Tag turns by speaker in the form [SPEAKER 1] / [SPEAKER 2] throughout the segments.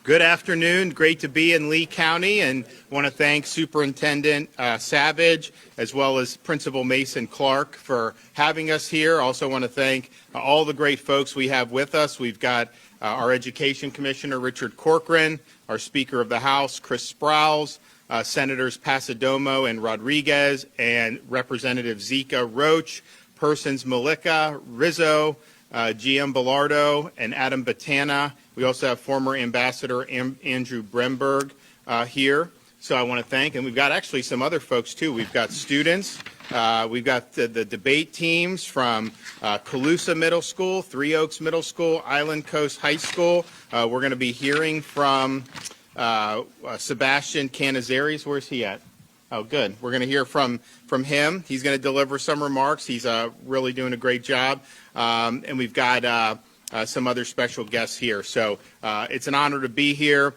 [SPEAKER 1] Good afternoon. Great to be in Lee County, and want to thank Superintendent Savage as well as Principal Mason Clark for having us here. Also want to thank all the great folks we have with us. We've got our Education Commissioner, Richard Corcoran, our Speaker of the House, Chris Sprowls, Senators Pasadomo and Rodriguez, and Representative Zika Roach, Persons Malika, Rizzo, GM Bellardo, and Adam Batana. We also have former Ambassador Andrew Bremberg here. So I want to thank, and we've got actually some other folks too. We've got students. We've got the debate teams from Colusa Middle School, Three Oaks Middle School, Island Coast High School. We're going to be hearing from Sebastian Canizares. Where's he at? Oh, good. We're going to hear from him. He's going to deliver some remarks. He's really doing a great job. And we've got some other special guests here. So it's an honor to be here.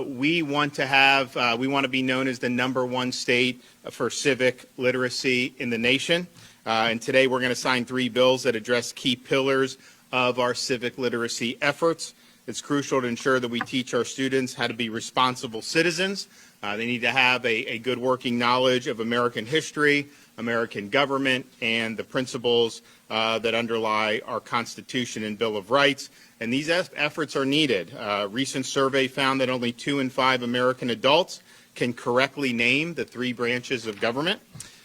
[SPEAKER 1] We want to be known as the #1 state for civic literacy in the nation. And today we're going to sign 3 bills that address key pillars of our civic literacy efforts. It's crucial to ensure that we teach our students how to be responsible citizens. They need to have a good working knowledge of American history, American government, and the principles that underlie our Constitution and Bill of Rights. And these efforts are needed. A recent survey found that only 2 in 5 American adults can correctly name the 3 branches of government.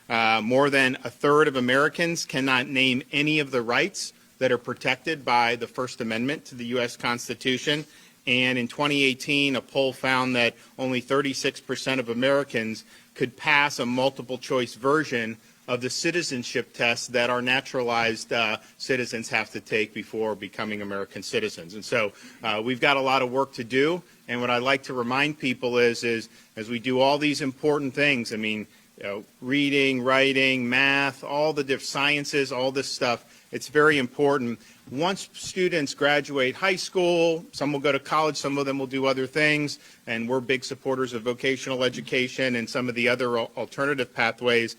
[SPEAKER 1] More than a third of Americans cannot name any of the rights that are protected by the First Amendment to the U.S. Constitution. And in 2018, a poll found that only 36% of Americans could pass a multiple choice version of the citizenship test that our naturalized citizens have to take before becoming American citizens. And so we've got a lot of work to do. And what I like to remind people is as we do all these important things, I mean, reading, writing, math, all the different sciences, all this stuff, it's very important. Once students graduate high school, some will go to college, some of them will do other things, and we're big supporters of vocational education and some of the other alternative pathways.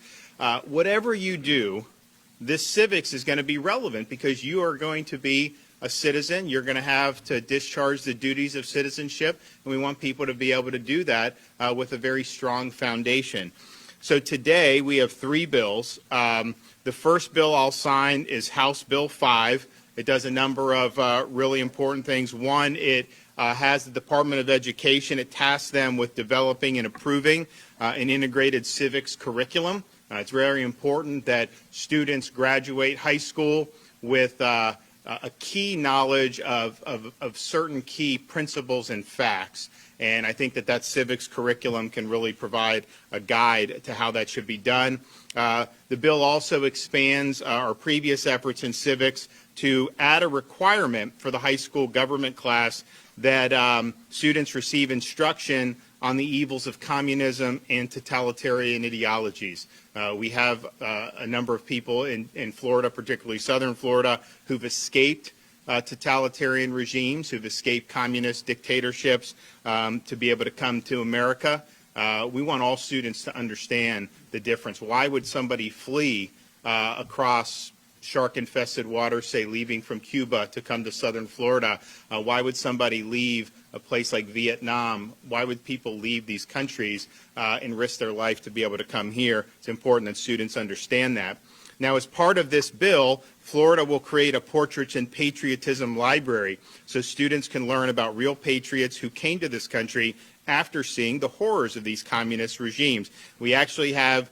[SPEAKER 1] Whatever you do, this civics is going to be relevant because you are going to be a citizen. You're going to have to discharge the duties of citizenship, and we want people to be able to do that with a very strong foundation. So today we have 3 bills. The first bill I'll sign is House Bill 5. It does a number of really important things. One, it has the Department of Education. It tasks them with developing and approving an integrated civics curriculum. It's very important that students graduate high school with a key knowledge of certain key principles and facts. And I think that civics curriculum can really provide a guide to how that should be done. The bill also expands our previous efforts in civics to add a requirement for the high school government class that students receive instruction on the evils of communism and totalitarian ideologies. We have a number of people in Florida, particularly southern Florida, who've escaped totalitarian regimes, who've escaped communist dictatorships to be able to come to America. We want all students to understand the difference. Why would somebody flee across shark-infested waters, say leaving from Cuba to come to southern Florida? Why would somebody leave a place like Vietnam? Why would people leave these countries and risk their life to be able to come here? It's important that students understand that. Now, as part of this bill, Florida will create a Portraits and Patriotism library so students can learn about real patriots who came to this country after seeing the horrors of these communist regimes. We actually have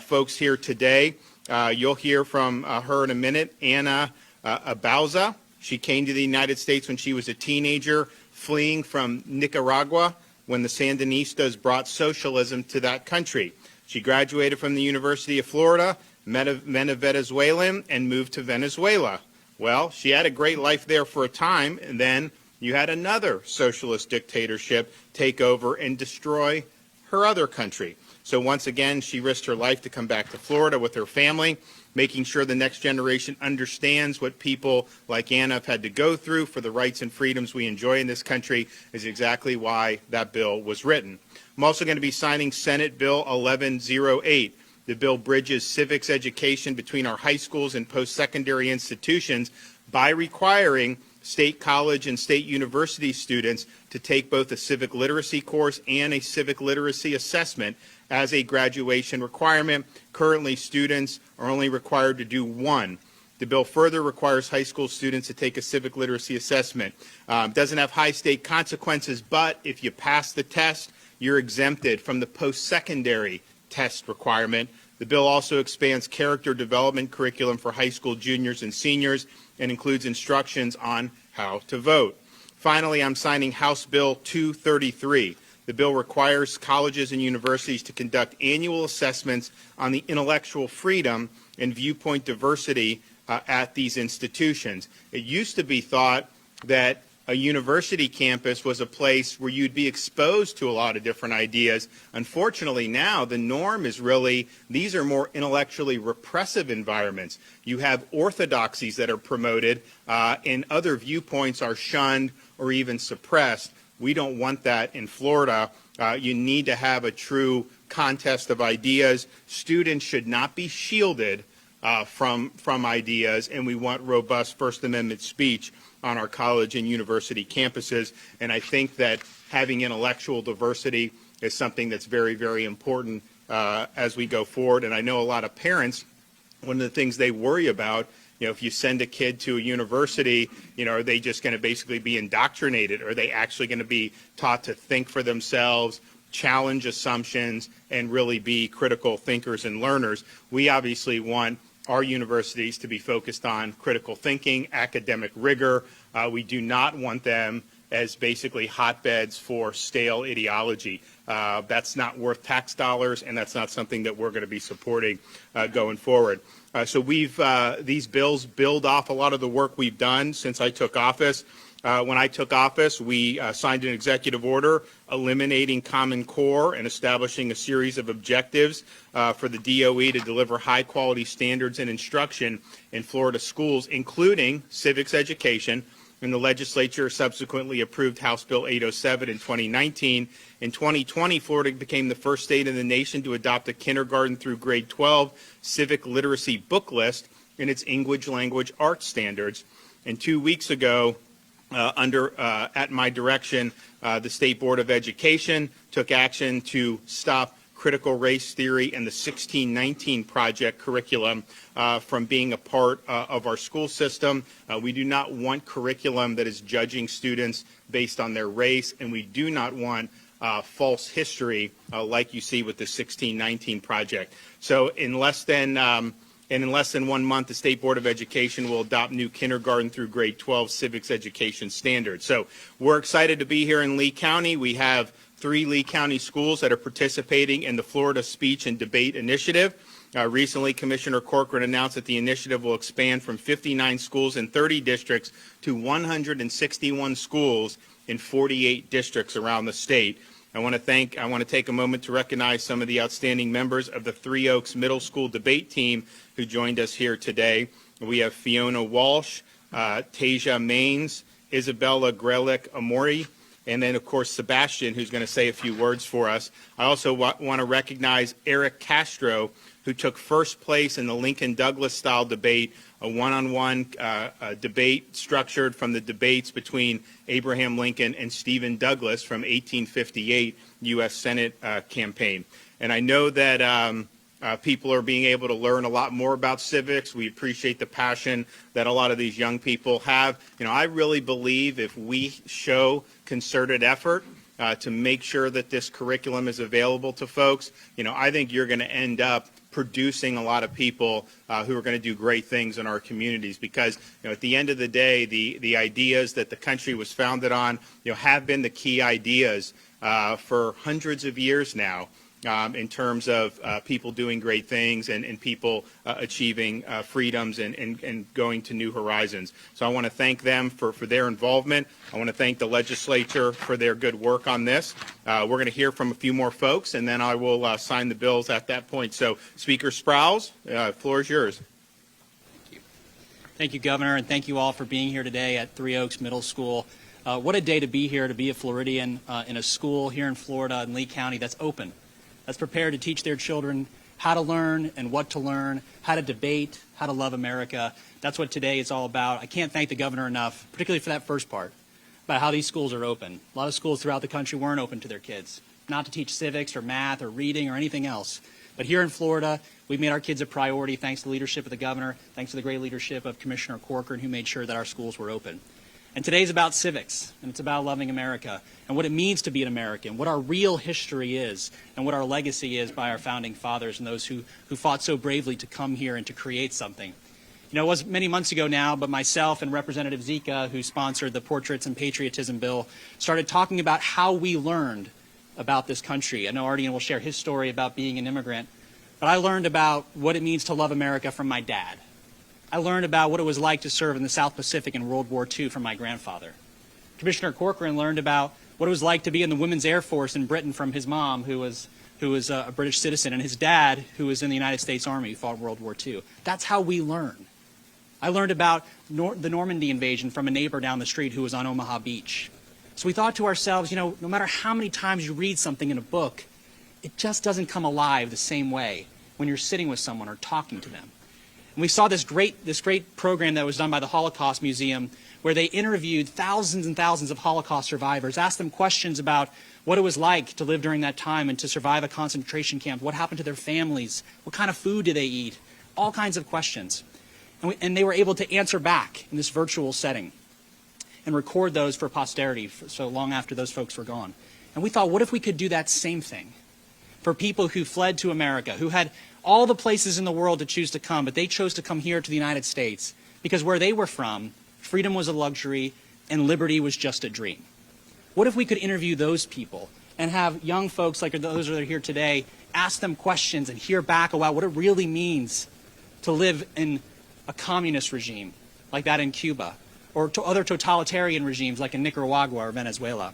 [SPEAKER 1] folks here today. You'll hear from her in a minute, Anna Abauza. She came to the United States when she was a teenager, fleeing from Nicaragua when the Sandinistas brought socialism to that country. She graduated from the University of Florida, met a Venezuelan, and moved to Venezuela. Well, she had a great life there for a time, and then you had another socialist dictatorship take over and destroy her other country. So once again, she risked her life to come back to Florida with her family, making sure the next generation understands what people like Anna have had to go through for the rights and freedoms we enjoy in this country is exactly why that bill was written. I'm also going to be signing Senate Bill 1108. The bill bridges civics education between our high schools and post-secondary institutions by requiring state college and state university students to take both a civic literacy course and a civic literacy assessment as a graduation requirement. Currently, students are only required to do one. The bill further requires high school students to take a civic literacy assessment. Doesn't have high state consequences, but if you pass the test, you're exempted from the post-secondary test requirement. The bill also expands character development curriculum for high school juniors and seniors and includes instructions on how to vote. Finally, I'm signing House Bill 233. The bill requires colleges and universities to conduct annual assessments on the intellectual freedom and viewpoint diversity at these institutions. It used to be thought that a university campus was a place where you'd be exposed to a lot of different ideas. Unfortunately, now the norm is really these are more intellectually repressive environments. You have orthodoxies that are promoted and other viewpoints are shunned or even suppressed. We don't want that in Florida. You need to have a true contest of ideas. Students should not be shielded from ideas, and we want robust First Amendment speech on our college and university campuses. And I think that having intellectual diversity is something that's very, very important as we go forward. And I know a lot of parents, one of the things they worry about, if you send a kid to a university, are they just going to basically be indoctrinated? Are they actually going to be taught to think for themselves, challenge assumptions, and really be critical thinkers and learners? We obviously want our universities to be focused on critical thinking, academic rigor. We do not want them as basically hotbeds for stale ideology. That's not worth tax dollars, and that's not something that we're going to be supporting going forward. So these bills build off a lot of the work we've done since I took office. When I took office, we signed an executive order eliminating Common Core and establishing a series of objectives for the DOE to deliver high-quality standards and instruction in Florida schools, including civics education. And the legislature subsequently approved House Bill 807 in 2019. In 2020, Florida became the first state in the nation to adopt a kindergarten through grade 12 civic literacy book list in its English language arts standards. And 2 weeks ago, at my direction, the State Board of Education took action to stop critical race theory and the 1619 Project curriculum from being a part of our school system. We do not want curriculum that is judging students based on their race, and we do not want false history like you see with the 1619 Project. So in less than 1 month, the State Board of Education will adopt new kindergarten through grade 12 civics education standards. So we're excited to be here in Lee County. We have 3 Lee County schools that are participating in the Florida Speech and Debate Initiative. Recently, Commissioner Corcoran announced that the initiative will expand from 59 schools in 30 districts to 161 schools in 48 districts around the state. I want to take a moment to recognize some of the outstanding members of the Three Oaks Middle School debate team who joined us here today. We have Fiona Walsh, Tasia Maines, Isabella Grelick Amori, and then, of course, Sebastian, who's going to say a few words for us. I also want to recognize Eric Castro, who took first place in the Lincoln-Douglas-style debate, a one-on-one debate structured from the debates between Abraham Lincoln and Stephen Douglas from 1858 U.S. Senate campaign. And I know that people are being able to learn a lot more about civics. We appreciate the passion that a lot of these young people have. I really believe if we show concerted effort to make sure that this curriculum is available to folks, I think you're going to end up producing a lot of people who are going to do great things in our communities, because at the end of the day, the ideas that the country was founded on have been the key ideas for hundreds of years now. In terms of people doing great things and people achieving freedoms and going to new horizons. So I want to thank them for their involvement. I want to thank the legislature for their good work on this. We're going to hear from a few more folks, and then I will sign the bills at that point. So Speaker Sprowls, the floor is yours.
[SPEAKER 2] Thank you, Governor, and thank you all for being here today at Three Oaks Middle School. What a day to be here, to be a Floridian in a school here in Florida in Lee County that's open, that's prepared to teach their children how to learn and what to learn, how to debate, how to love America. That's what today is all about. I can't thank the governor enough, particularly for that first part, about how these schools are open. A lot of schools throughout the country weren't open to their kids, not to teach civics or math or reading or anything else. But here in Florida, we've made our kids a priority thanks to the leadership of the governor, thanks to the great leadership of Commissioner Corcoran, who made sure that our schools were open. And today's about civics, and it's about loving America, and what it means to be an American, what our real history is, and what our legacy is by our founding fathers and those who fought so bravely to come here and to create something. You know, it was many months ago now, but myself and Representative Zika, who sponsored the Portraits and Patriotism bill, started talking about how we learned about this country. I know Ardian will share his story about being an immigrant, but I learned about what it means to love America from my dad. I learned about what it was like to serve in the South Pacific in World War II from my grandfather. Commissioner Corcoran learned about what it was like to be in the Women's Air Force in Britain from his mom, who was a British citizen, and his dad, who was in the United States Army, who fought in World War II. That's how we learn. I learned about the Normandy invasion from a neighbor down the street who was on Omaha Beach. So we thought to ourselves, you know, no matter how many times you read something in a book, it just doesn't come alive the same way when you're sitting with someone or talking to them. And we saw this great program that was done by the Holocaust Museum, where they interviewed thousands and thousands of Holocaust survivors, asked them questions about what it was like to live during that time and to survive a concentration camp, what happened to their families, what kind of food did they eat, all kinds of questions. And they were able to answer back in this virtual setting and record those for posterity so long after those folks were gone. And we thought, what if we could do that same thing for people who fled to America, who had all the places in the world to choose to come, but they chose to come here to the United States because where they were from, freedom was a luxury and liberty was just a dream. What if we could interview those people and have young folks like those that are here today ask them questions and hear back about what it really means to live in a communist regime like that in Cuba, or to other totalitarian regimes like in Nicaragua or Venezuela.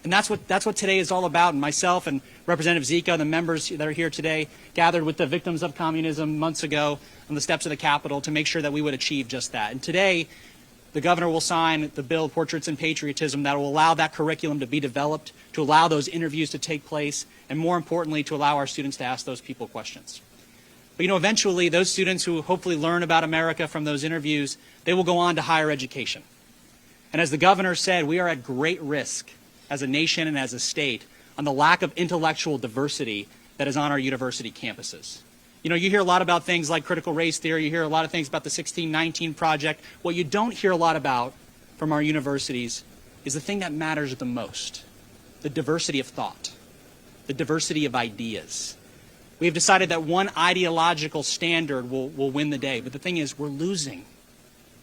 [SPEAKER 2] And that's what today is all about. And myself and Representative Zika, the members that are here today, gathered with the victims of communism months ago on the steps of the Capitol to make sure that we would achieve just that. And today, the governor will sign the bill, Portraits and Patriotism, that will allow that curriculum to be developed, to allow those interviews to take place, and more importantly, to allow our students to ask those people questions. But you know, eventually, those students who hopefully learn about America from those interviews, they will go on to higher education. And as the governor said, we are at great risk as a nation and as a state on the lack of intellectual diversity that is on our university campuses. You know, you hear a lot about things like critical race theory, you hear a lot of things about the 1619 Project. What you don't hear a lot about from our universities is the thing that matters the most, the diversity of thought, the diversity of ideas. We have decided that one ideological standard will win the day, but the thing is we're losing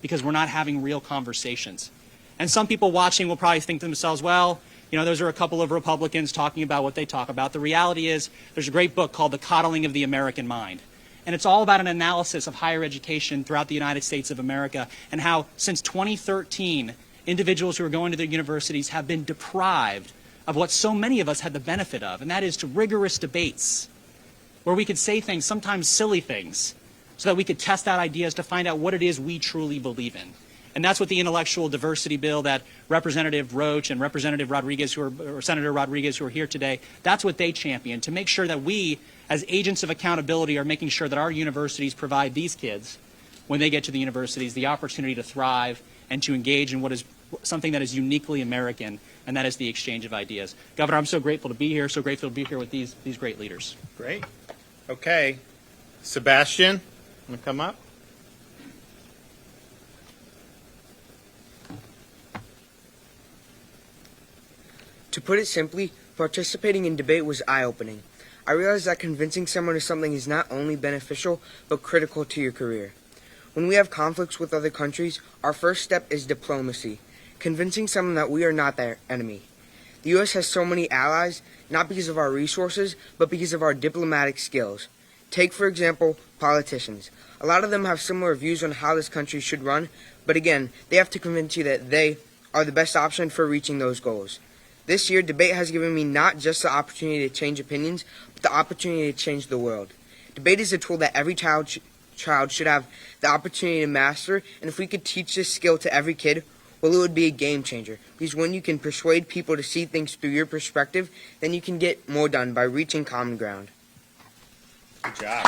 [SPEAKER 2] because we're not having real conversations. And some people watching will probably think to themselves, well, you know, those are a couple of Republicans talking about what they talk about. The reality is there's a great book called The Coddling of the American Mind. And it's all about an analysis of higher education throughout the United States of America and how since 2013, individuals who are going to their universities have been deprived of what so many of us had the benefit of, and that is to rigorous debates where we could say things, sometimes silly things, so that we could test out ideas to find out what it is we truly believe in. And that's what the intellectual diversity bill that Representative Roach and Representative Rodriguez, or Senator Rodriguez, who are here today, that's what they champion, to make sure that we, as agents of accountability, are making sure that our universities provide these kids, when they get to the universities, the opportunity to thrive and to engage in what is something that is uniquely American, and that is the exchange of ideas. Governor, I'm so grateful to be here, so grateful to be here with these great leaders.
[SPEAKER 1] Great. Okay. Sebastian, want to come up?
[SPEAKER 3] To put it simply, participating in debate was eye-opening. I realized that convincing someone of something is not only beneficial, but critical to your career. When we have conflicts with other countries, our first step is diplomacy, convincing someone that we are not their enemy. The U.S. has so many allies, not because of our resources, but because of our diplomatic skills. Take, for example, politicians. A lot of them have similar views on how this country should run, but again, they have to convince you that they are the best option for reaching those goals. This year, debate has given me not just the opportunity to change opinions, but the opportunity to change the world. Debate is a tool that every child should have the opportunity to master, and if we could teach this skill to every kid, well, it would be a game changer. Because when you can persuade people to see things through your perspective, then you can get more done by reaching common ground.
[SPEAKER 1] Good job.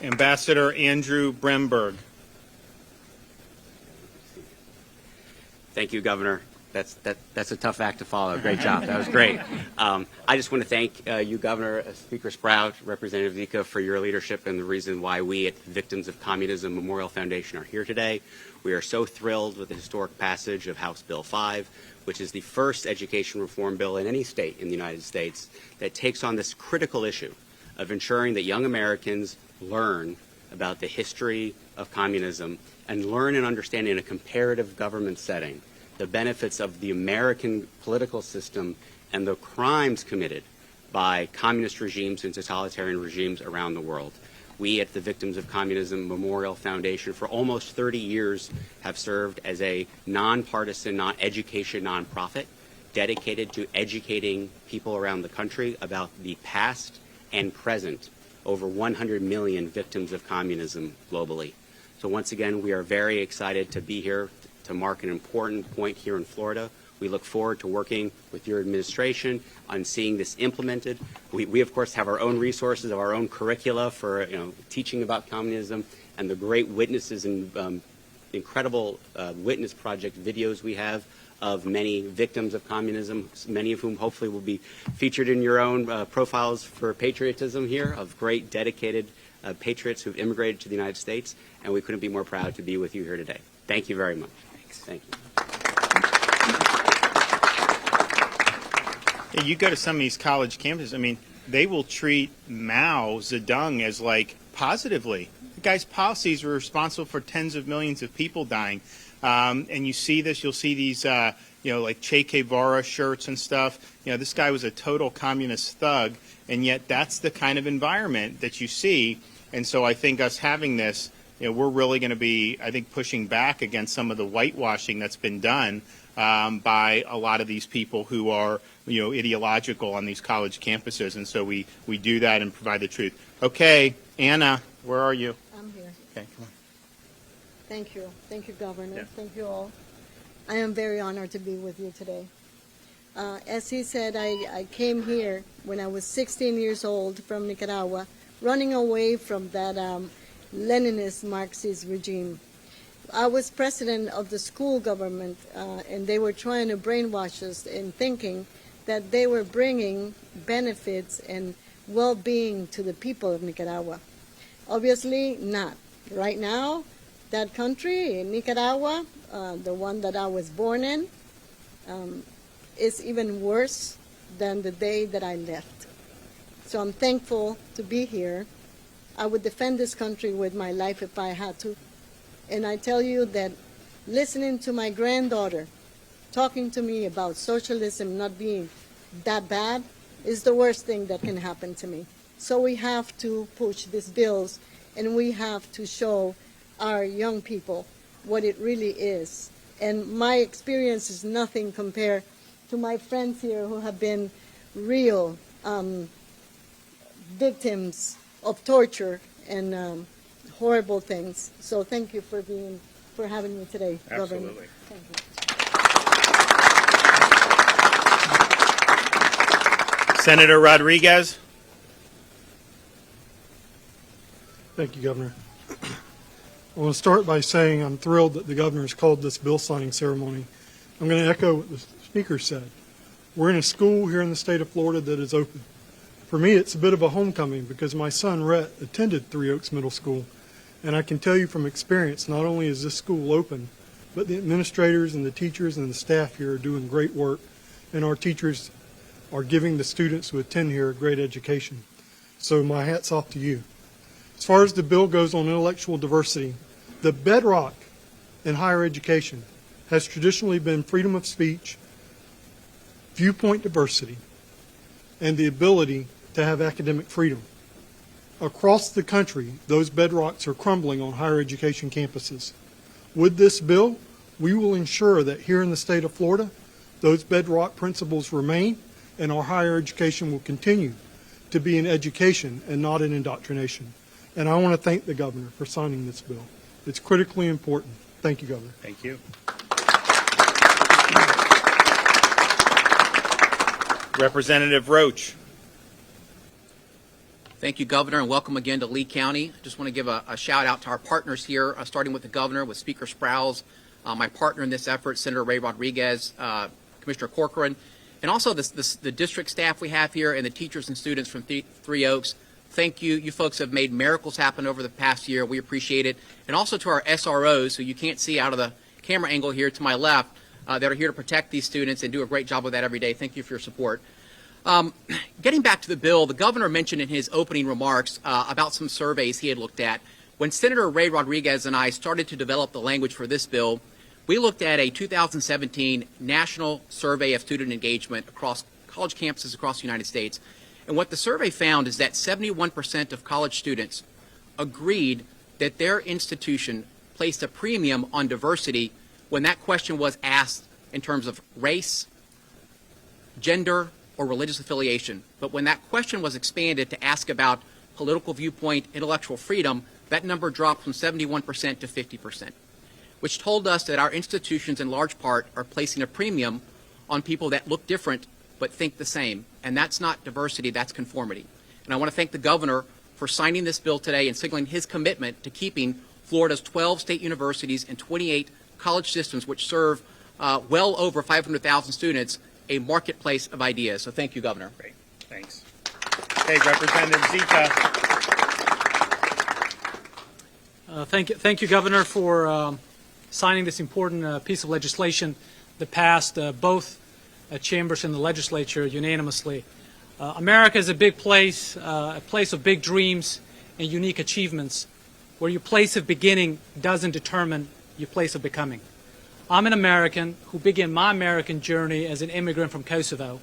[SPEAKER 1] Ambassador Andrew Bremberg.
[SPEAKER 4] Thank you, Governor. That's a tough act to follow. Great job. That was great. I just want to thank you, Governor, Speaker Sprout, Representative Zika, for your leadership and the reason why we at the Victims of Communism Memorial Foundation are here today. We are so thrilled with the historic passage of House Bill 5, which is the first education reform bill in any state in the United States that takes on this critical issue of ensuring that young Americans learn about the history of communism and learn and understand in a comparative government setting the benefits of the American political system and the crimes committed by communist regimes and totalitarian regimes around the world. We at the Victims of Communism Memorial Foundation for almost 30 years have served as a nonpartisan, education nonprofit dedicated to educating people around the country about the past and present over 100 million victims of communism globally. So once again, we are very excited to be here to mark an important point here in Florida. We look forward to working with your administration on seeing this implemented. We of course, have our own resources, our own curricula for teaching about communism, and the great witnesses and incredible witness project videos we have of many victims of communism, many of whom hopefully will be featured in your own profiles for patriotism here, of great dedicated patriots who've immigrated to the United States, and we couldn't be more proud to be with you here today. Thank you very much. Thank you.
[SPEAKER 1] Yeah, you go to some of these college campuses, I mean, they will treat Mao Zedong as positively. The guy's policies were responsible for tens of millions of people dying. And you see this, you'll see these, like Che Guevara shirts and stuff. This guy was a total communist thug, and yet that's the kind of environment that you see. And so I think us having this, we're really going to be, I think, pushing back against some of the whitewashing that's been done by a lot of these people who are, ideological on these college campuses. And so we do that and provide the truth. Okay, Anna, where are you?
[SPEAKER 5] I'm here.
[SPEAKER 1] Okay, come on.
[SPEAKER 5] Thank you. Thank you, Governor.
[SPEAKER 1] Yeah.
[SPEAKER 5] Thank you all. I am very honored to be with you today. As he said, I came here when I was 16 years old from Nicaragua, running away from that Leninist Marxist regime. I was president of the school government, and they were trying to brainwash us in thinking that they were bringing benefits and well-being to the people of Nicaragua. Obviously not. Right now, that country, in Nicaragua, the one that I was born in, is even worse than the day that I left. So I'm thankful to be here. I would defend this country with my life if I had to. And I tell you that listening to my granddaughter talking to me about socialism not being that bad is the worst thing that can happen to me. So we have to push these bills, and we have to show our young people what it really is. And my experience is nothing compared to my friends here who have been real victims of torture and horrible things. So thank you for having me today, Governor.
[SPEAKER 1] Absolutely.
[SPEAKER 5] Thank you.
[SPEAKER 1] Senator Rodriguez.
[SPEAKER 6] Thank you, Governor. I want to start by saying I'm thrilled that the governor has called this bill signing ceremony. I'm going to echo what the speaker said. We're in a school here in the state of Florida that is open. For me, it's a bit of a homecoming because my son, Rhett, attended Three Oaks Middle School. And I can tell you from experience, not only is this school open, but the administrators and the teachers and the staff here are doing great work. And our teachers are giving the students who attend here a great education. So my hat's off to you. As far as the bill goes on intellectual diversity, the bedrock in higher education has traditionally been freedom of speech, viewpoint diversity, and the ability to have academic freedom. Across the country, those bedrocks are crumbling on higher education campuses. With this bill, we will ensure that here in the state of Florida, those bedrock principles remain, and our higher education will continue to be an education and not an indoctrination. And I want to thank the governor for signing this bill. It's critically important. Thank you, Governor.
[SPEAKER 1] Thank you. Representative Roach.
[SPEAKER 7] Thank you, Governor, and welcome again to Lee County. I just want to give a shout out to our partners here, starting with the Governor, with Speaker Sprouse, my partner in this effort, Senator Ray Rodriguez, Commissioner Corcoran, and also the district staff we have here and the teachers and students from Three Oaks. Thank you. You folks have made miracles happen over the past year. We appreciate it. And also to our SROs, who you can't see out of the camera angle here to my left, that are here to protect these students and do a great job with that every day. Thank you for your support. Getting back to the bill, the governor mentioned in his opening remarks about some surveys he had looked at. When Senator Ray Rodriguez and I started to develop the language for this bill, we looked at a 2017 national survey of student engagement across college campuses across the United States. And what the survey found is that 71% of college students agreed that their institution placed a premium on diversity when that question was asked in terms of race, gender, or religious affiliation. But when that question was expanded to ask about political viewpoint, intellectual freedom, that number dropped from 71% to 50%, which told us that our institutions in large part are placing a premium on people that look different but think the same. And that's not diversity, that's conformity. And I want to thank the governor for signing this bill today and signaling his commitment to keeping Florida's 12 state universities and 28 college systems, which serve well over 500,000 students, a marketplace of ideas. So thank you, Governor.
[SPEAKER 1] Great. Thanks. Okay, Representative Zika.
[SPEAKER 8] Thank you, Governor, for signing this important piece of legislation that passed both chambers in the legislature unanimously. America is a big place, a place of big dreams and unique achievements, where your place of beginning doesn't determine your place of becoming. I'm an American who began my American journey as an immigrant from Kosovo,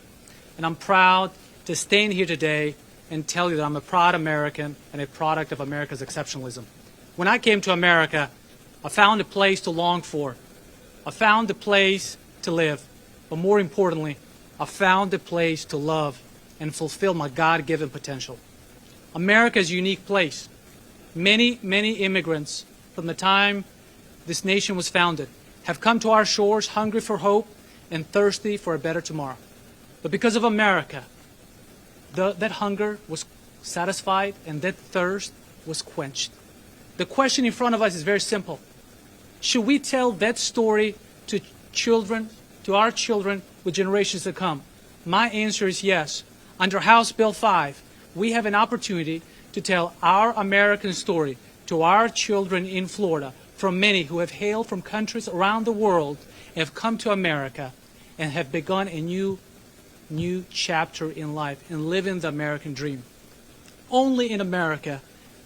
[SPEAKER 8] and I'm proud to stand here today and tell you that I'm a proud American and a product of America's exceptionalism. When I came to America, I found a place to long for. I found a place to live. But more importantly, I found a place to love and fulfill my God-given potential. America is a unique place. Many, many immigrants from the time this nation was founded have come to our shores hungry for hope and thirsty for a better tomorrow. But because of America, that hunger was satisfied and that thirst was quenched. The question in front of us is very simple. Should we tell that story to children, to our children with generations to come? My answer is yes. Under House Bill 5, we have an opportunity to tell our American story to our children in Florida, from many who have hailed from countries around the world, have come to America, and have begun a new chapter in life and living the American dream. Only in America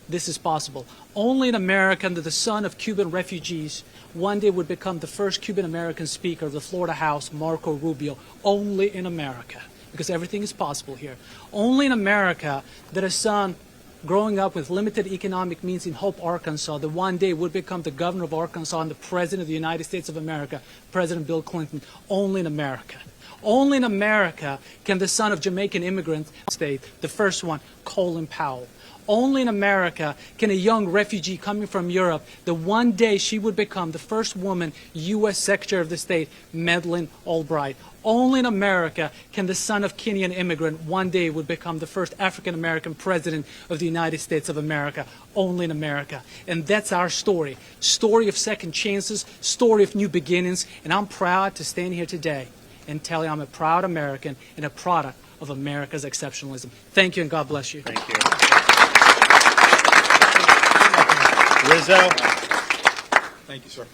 [SPEAKER 8] this is possible. Only in America that the son of Cuban refugees one day would become the first Cuban-American Speaker of the Florida House, Marco Rubio. Only in America, because everything is possible here. Only in America that a son growing up with limited economic means in Hope, Arkansas, that one day would become the governor of Arkansas and the president of the United States of America, President Bill Clinton. Only in America. Only in America can the son of Jamaican immigrant state, the first one, Colin Powell. Only in America can a young refugee coming from Europe, that one day she would become the first woman U.S. Secretary of the State, Madeleine Albright. Only in America can the son of Kenyan immigrant one day would become the first African-American president of the United States of America. Only in America. And that's our story. Story of second chances, story of new beginnings. And I'm proud to stand here today and tell you I'm a proud American and a product of America's exceptionalism. Thank you and God bless you.
[SPEAKER 1] Thank you. Rizzo.
[SPEAKER 9] Thank you, sir.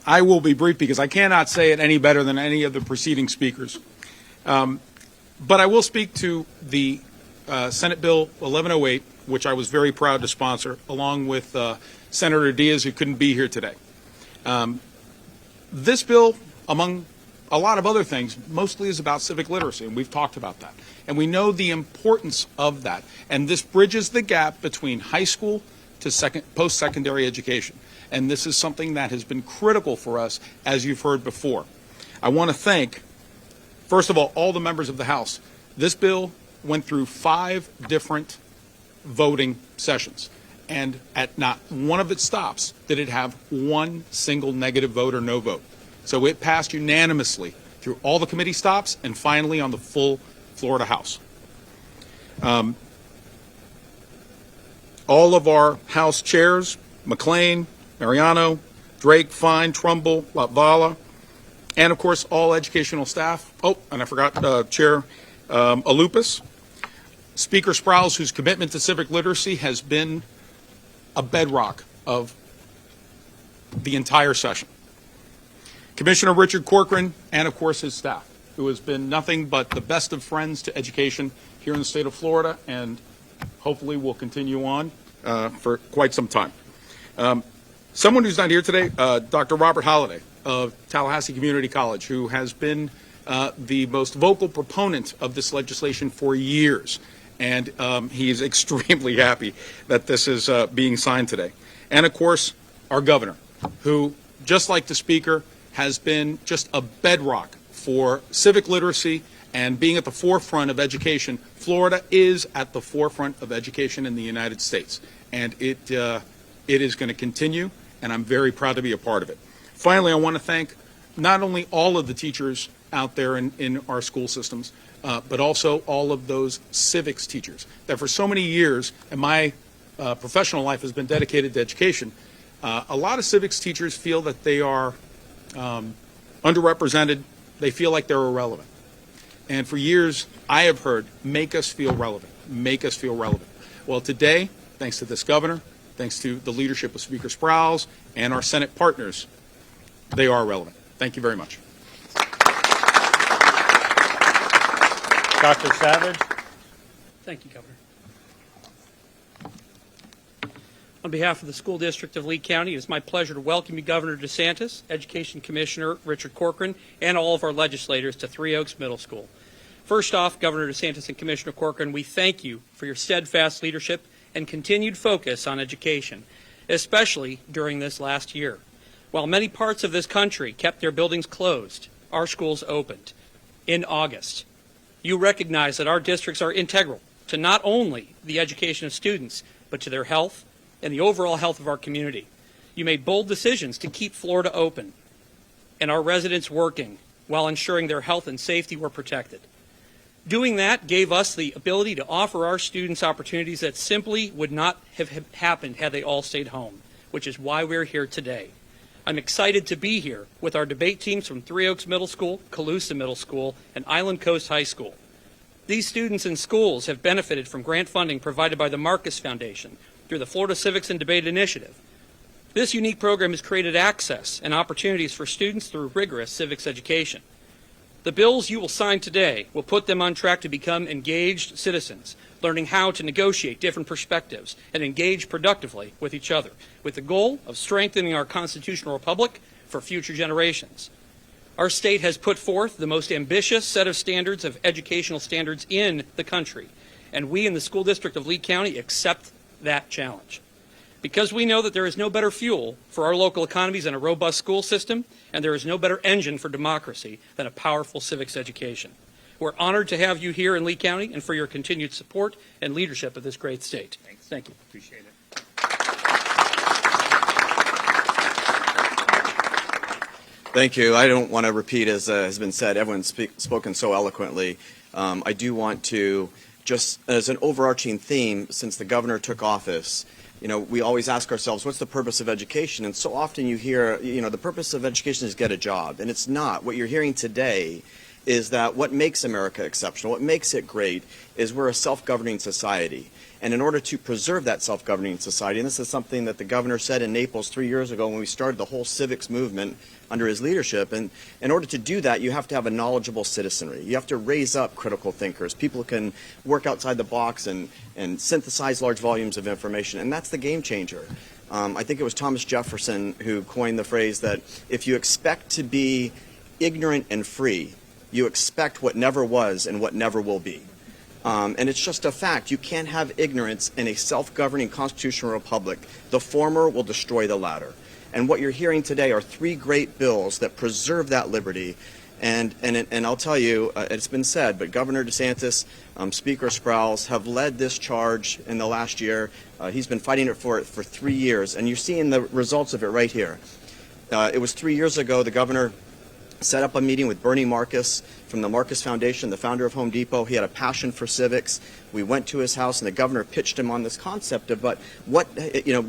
[SPEAKER 9] I will be brief because I cannot say it any better than any of the preceding speakers. But I will speak to the Senate Bill 1108, which I was very proud to sponsor, along with Senator Diaz, who couldn't be here today. This bill, among a lot of other things, mostly is about civic literacy, and we've talked about that. And we know the importance of that. And this bridges the gap between high school to post-secondary education. And this is something that has been critical for us, as you've heard before. I want to thank, first of all the members of the House. This bill went through 5 different voting sessions. And at not one of its stops did it have one single negative vote or no vote. So it passed unanimously through through all the committee stops, and finally on the full Florida House. All of our House chairs, McLean, Mariano, Drake, Fine, Trumbull, Latvala, and of course all educational staff. Oh, and I forgot Chair Alupis. Speaker Sprouse, whose commitment to civic literacy has been a bedrock of the entire session. Commissioner Richard Corcoran, and of course his staff, who has been nothing but the best of friends to education here in the state of Florida, and hopefully will continue on for quite some time. Someone who's not here today, Dr. Robert Holliday of Tallahassee Community College, who has been the most vocal proponent of this legislation for years. And he is extremely happy that this is being signed today. And of course, our governor, who, just like the speaker, has been just a bedrock for civic literacy and being at the forefront of education. Florida is at the forefront of education in the United States, and it is going to continue, and I'm very proud to be a part of it. Finally, I want to thank not only all of the teachers out there in our school systems, but also all of those civics teachers that for so many years, and my professional life has been dedicated to education. A lot of civics teachers feel that they are underrepresented. They feel like they're irrelevant. And for years, I have heard, make us feel relevant, make us feel relevant. Well, today, thanks to this governor, thanks to the leadership of Speaker Sprouse and our Senate partners, they are relevant. Thank you very much.
[SPEAKER 1] Dr. Savage.
[SPEAKER 8] Thank you, Governor. On behalf of the School District of Lee County, it is my pleasure to welcome you, Governor DeSantis, Education Commissioner Richard Corcoran, and all of our legislators to Three Oaks Middle School. First off, Governor DeSantis and Commissioner Corcoran, we thank you for your steadfast leadership and continued focus on education, especially during this last year. While many parts of this country kept their buildings closed, our schools opened in August. You recognize that our districts are integral to not only the education of students, but to their health and the overall health of our community. You made bold decisions to keep Florida open and our residents working while ensuring their health and safety were protected. Doing that gave us the ability to offer our students opportunities that simply would not have happened had they all stayed home, which is why we're here today. I'm excited to be here with our debate teams from Three Oaks Middle School, Calusa Middle School, and Island Coast High School. These students and schools have benefited from grant funding provided by the Marcus Foundation through the Florida Civics and Debate Initiative. This unique program has created access and opportunities for students through rigorous civics education. The bills you will sign today will put them on track to become engaged citizens, learning how to negotiate different perspectives and engage productively with each other, with the goal of strengthening our constitutional republic for future generations. Our state has put forth the most ambitious set of standards of educational standards in the country, and we in the School District of Lee County accept that challenge. Because we know that there is no better fuel for our local economies than a robust school system, and there is no better engine for democracy than a powerful civics education. We're honored to have you here in Lee County and for your continued support and leadership of this great state.
[SPEAKER 1] Thanks.
[SPEAKER 8] Thank you.
[SPEAKER 1] Appreciate it.
[SPEAKER 10] Thank you. I don't want to repeat, as has been said, everyone's spoken so eloquently. I do want to, just as an overarching theme, since the governor took office, we always ask ourselves, what's the purpose of education? And so often you hear, the purpose of education is get a job. And it's not. What you're hearing today is that what makes America exceptional, what makes it great, is we're a self-governing society. And in order to preserve that self-governing society, and this is something that the governor said in Naples 3 years ago when we started the whole civics movement under his leadership, and in order to do that, you have to have a knowledgeable citizenry. You have to raise up critical thinkers, people who can work outside the box and synthesize large volumes of information, and that's the game changer. I think it was Thomas Jefferson who coined the phrase that if you expect to be ignorant and free, you expect what never was and what never will be. And it's just a fact. You can't have ignorance in a self-governing constitutional republic. The former will destroy the latter. And what you're hearing today are three great bills that preserve that liberty. And I'll tell you, it's been said, but Governor DeSantis, Speaker Sprouse have led this charge in the last year. He's been fighting for 3 years, and you're seeing the results of it right here. It was 3 years ago the governor set up a meeting with Bernie Marcus from the Marcus Foundation, the founder of Home Depot. He had a passion for civics. We went to his house, and the governor pitched him on this concept of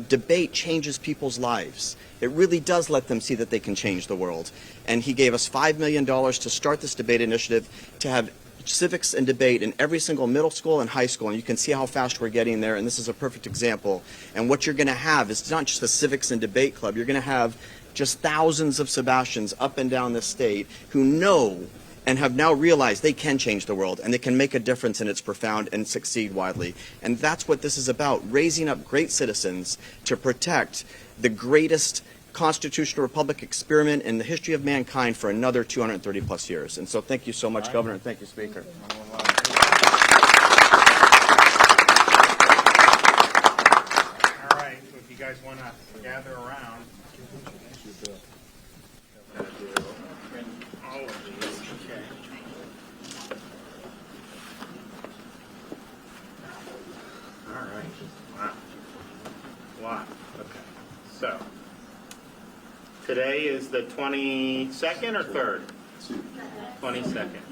[SPEAKER 10] debate changes people's lives. It really does let them see that they can change the world. And he gave us $5 million to start this debate initiative, to have civics and debate in every single middle school and high school, and you can see how fast we're getting there, and this is a perfect example. And what you're going to have is not just a civics and debate club, you're going to have just thousands of Sebastians up and down the state who know and have now realized they can change the world and they can make a difference, and it's profound and succeed widely. And that's what this is about, raising up great citizens to protect the greatest constitutional republic experiment in the history of mankind for another 230 plus years. And so thank you so much, Governor, and thank you, Speaker.
[SPEAKER 1] All right, so if you guys want to gather around. All of these. Okay. All right. Wow. Wow. Okay. So, today is the 22nd or 3rd? 22nd.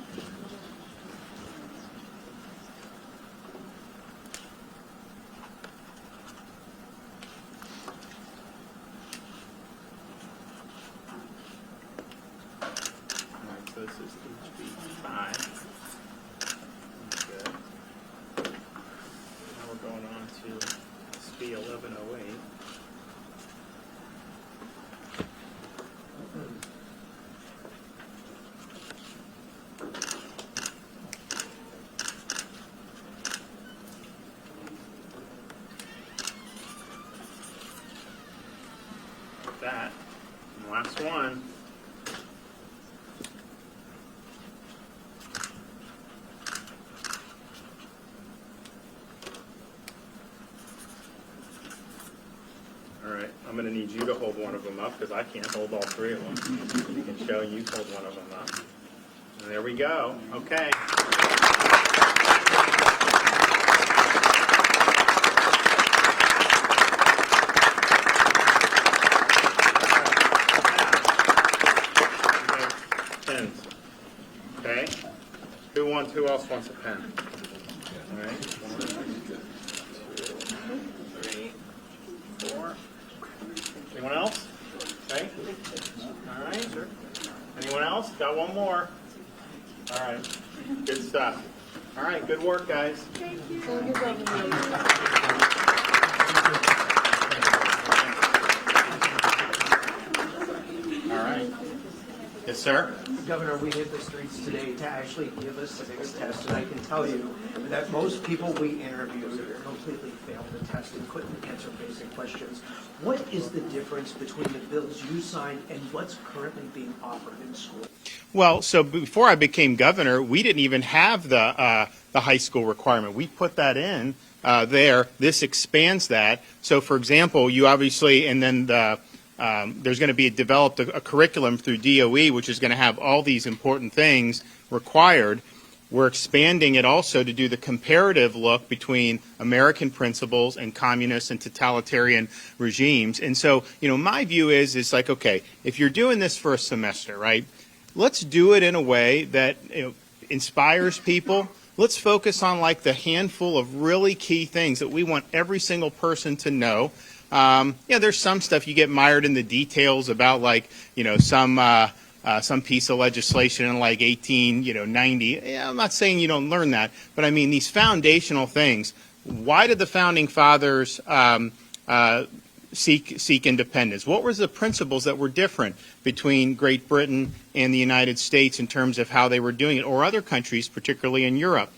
[SPEAKER 1] So this is HB 5. Good. Now we're going on to SB 1108. That. And last one. All right, I'm going to need you to hold one of them up because I can't hold all three of them. You can show you hold one of them up. And there we go. Okay. Pens. Okay. Who else wants a pen? All right. 1, 2, 3, 4. Anyone else? Okay. All right. Anyone else? Got one more. All right. Good stuff. All right. Good work, guys.
[SPEAKER 5] Thank you, Governor.
[SPEAKER 1] All right. Yes, sir.
[SPEAKER 11] Governor, we hit the streets today to actually give a civics test, and I can tell you that most people we interviewed completely failed the test and couldn't answer basic questions. What is the difference between the bills you signed and what's currently being offered in school?
[SPEAKER 1] Well, so before I became governor, we didn't even have the high school requirement. We put that in there. This expands that. So, for example, you obviously, and then there's going to be developed a curriculum through DOE, which is going to have all these important things required. We're expanding it also to do the comparative look between American principles and communist and totalitarian regimes. And so, my view is like, okay, if you're doing this for a semester, right, let's do it in a way that inspires people. Let's focus on like the handful of really key things that we want every single person to know. There's some stuff you get mired in the details about, like, some piece of legislation in like 1890. Yeah, I'm not saying you don't learn that, but I mean these foundational things. Why did the founding fathers seek independence? What were the principles that were different between Great Britain and the United States in terms of how they were doing it, or other countries, particularly in Europe?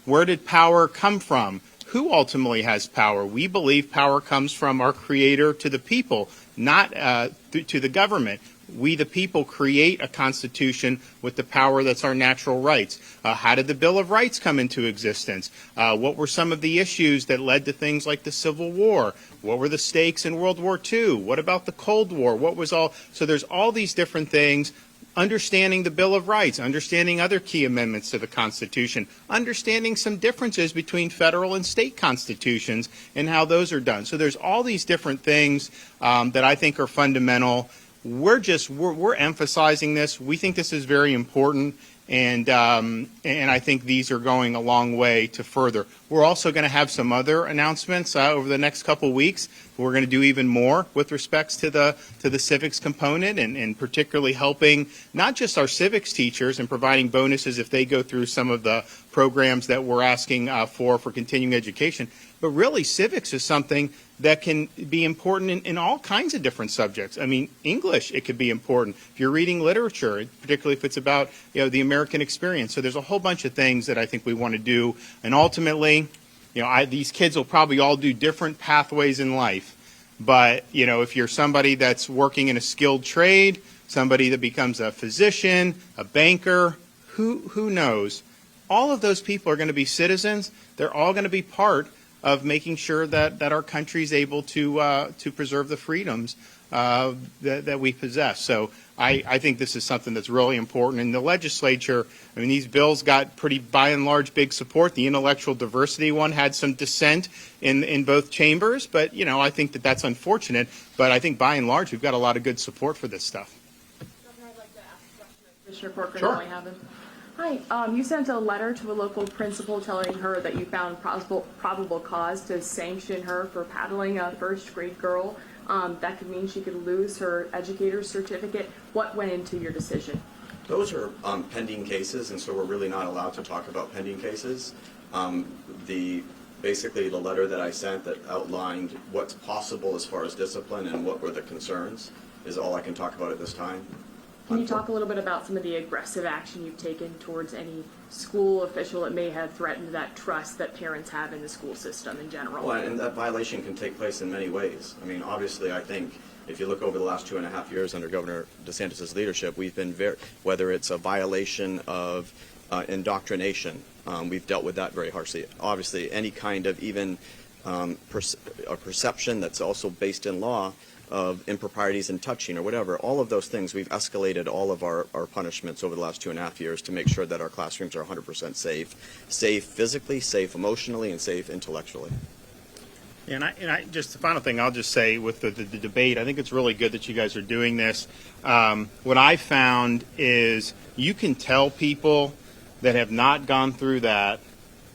[SPEAKER 1] Where did power come from? Who ultimately has power? We believe power comes from our Creator to the people, not to the government. We, the people, create a constitution with the power that's our natural rights. How did the Bill of Rights come into existence? What were some of the issues that led to things like the Civil War? What were the stakes in World War II? What about the Cold War? So there's all these different things. Understanding the Bill of Rights, understanding other key amendments to the Constitution, understanding some differences between federal and state constitutions and how those are done. So there's all these different things that I think are fundamental. we're emphasizing this. We think this is very important, and I think these are going a long way to further. We're also going to have some other announcements over the next couple weeks. We're going to do even more with respects to the civics component, and particularly helping not just our civics teachers and providing bonuses if they go through some of the programs that we're asking for continuing education, but really civics is something that can be important in all kinds of different subjects. I mean, English, it could be important. If you're reading literature, particularly if it's about, the American experience. So there's a whole bunch of things that I think we want to do. And ultimately, these kids will probably all do different pathways in life. But, if you're somebody that's working in a skilled trade, somebody that becomes a physician, a banker, who knows? All of those people are going to be citizens. They're all going to be part of making sure that our country is able to preserve the freedoms that we possess. So I think this is something that's really important. And the legislature, I mean, these bills got pretty, by and large, big support. The intellectual diversity one had some dissent in both chambers, but, I think that's unfortunate. But I think by and large, we've got a lot of good support for this stuff.
[SPEAKER 12] Governor, I'd like to ask a question of Commissioner Corcoran
[SPEAKER 1] Sure.
[SPEAKER 12] while I have him. Hi, you sent a letter to a local principal telling her that you found probable cause to sanction her for paddling a first grade girl. That could mean she could lose her educator's certificate. What went into your decision?
[SPEAKER 10] Those are pending cases, and so we're really not allowed to talk about pending cases. Basically, the letter that I sent that outlined what's possible as far as discipline and what were the concerns is all I can talk about at this time.
[SPEAKER 12] Can you talk a little bit about some of the aggressive action you've taken towards any school official that may have threatened that trust that parents have in the school system in general?
[SPEAKER 10] Well, and that violation can take place in many ways. I mean, obviously, I think if you look over the last 2.5 years under Governor DeSantis' leadership, we've been whether it's a violation of indoctrination, we've dealt with that very harshly. Obviously, any kind of even a perception that's also based in law of improprieties in touching or whatever, all of those things, we've escalated all of our punishments over the last 2.5 years to make sure that our classrooms are 100% safe physically, safe emotionally, and safe intellectually.
[SPEAKER 1] And I just the final thing I'll just say with the debate, I think it's really good that you guys are doing this. What I found is you can tell people that have not gone through that,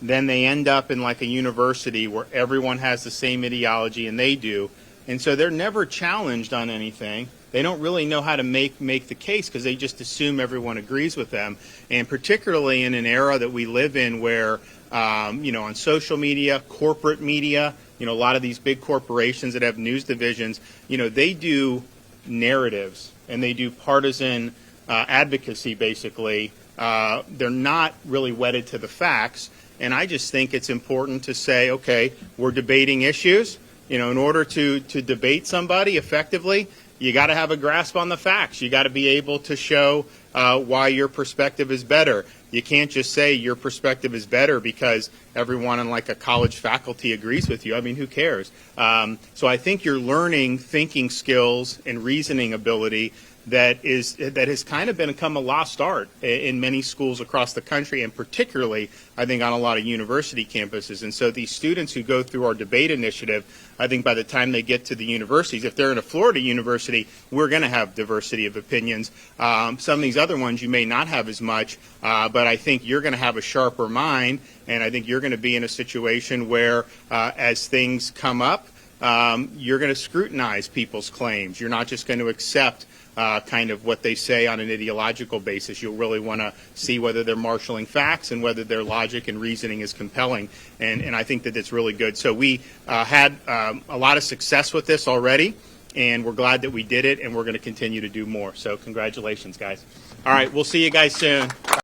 [SPEAKER 1] then they end up in like a university where everyone has the same ideology and they do. And so they're never challenged on anything. They don't really know how to make the case because they just assume everyone agrees with them. And particularly in an era that we live in where, on social media, corporate media, a lot of these big corporations that have news divisions, they do narratives and they do partisan advocacy, basically. They're not really wedded to the facts. And I just think it's important to say, okay, we're debating issues. In order to debate somebody effectively, you got to have a grasp on the facts. You got to be able to show why your perspective is better. You can't just say your perspective is better because everyone in like a college faculty agrees with you. I mean, who cares? So I think you're learning thinking skills and reasoning ability that has kind of become a lost art in many schools across the country, and particularly, I think, on a lot of university campuses. And so these students who go through our debate initiative, I think by the time they get to the universities, if they're in a Florida university, we're going to have diversity of opinions. Some of these other ones you may not have as much, but I think you're going to have a sharper mind, and I think you're going to be in a situation where as things come up, you're going to scrutinize people's claims. You're not just going to accept kind of what they say on an ideological basis. You'll really want to see whether they're marshaling facts and whether their logic and reasoning is compelling. And I think that it's really good. So we had a lot of success with this already, and we're glad that we did it, and we're going to continue to do more. So congratulations, guys. All right, we'll see you guys soon. Bye.